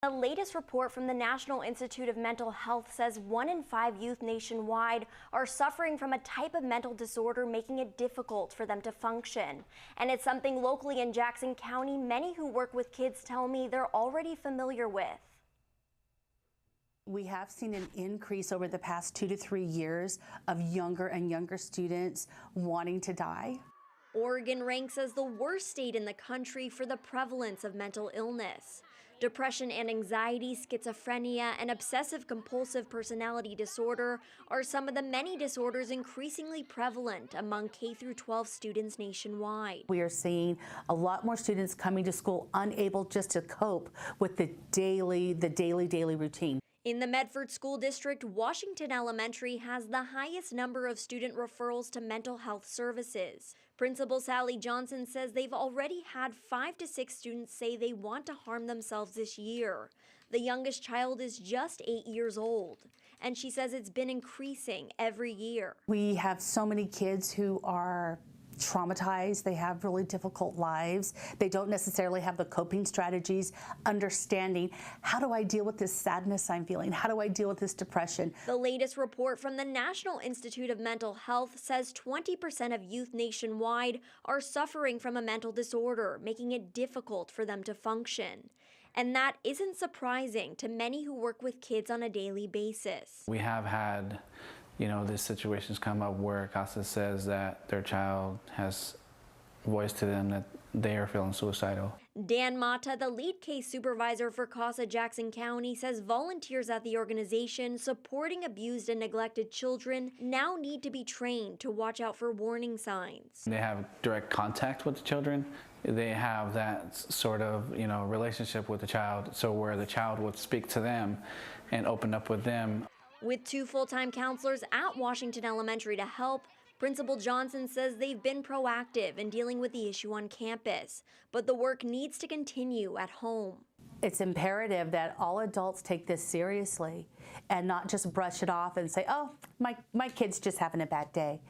The latest report from the National Institute of Mental Health says 1 in 5 youth nationwide are suffering from a type of mental disorder, making it difficult for them to function. And it's something locally in Jackson County many who work with kids tell me they're already familiar with. We have seen an increase over the past 2 to 3 years of younger and younger students wanting to die. Oregon ranks as the worst state in the country for the prevalence of mental illness. Depression and anxiety, schizophrenia, and obsessive-compulsive personality disorder are some of the many disorders increasingly prevalent among K-12 students nationwide. We are seeing a lot more students coming to school unable just to cope with the daily routine. In the Medford School District, Washington Elementary has the highest number of student referrals to mental health services. Principal Sally Johnson says they've already had 5 to 6 students say they want to harm themselves this year. The youngest child is just 8 years old, and she says it's been increasing every year. We have so many kids who are traumatized. They have really difficult lives. They don't necessarily have the coping strategies, understanding how do I deal with this sadness I'm feeling? How do I deal with this depression? The latest report from the National Institute of Mental Health says 20% of youth nationwide are suffering from a mental disorder, making it difficult for them to function. And that isn't surprising to many who work with kids on a daily basis. We have had these situations come up where CASA says that their child has voiced to them that they are feeling suicidal. Dan Mata, the lead case supervisor for CASA Jackson County, says volunteers at the organization supporting abused and neglected children now need to be trained to watch out for warning signs. They have direct contact with the children. They have that sort of relationship with the child, so where the child would speak to them and open up with them. With 2 full-time counselors at Washington Elementary to help, Principal Johnson says they've been proactive in dealing with the issue on campus, but the work needs to continue at home. It's imperative that all adults take this seriously and not just brush it off and say, oh, my kid's just having a bad day.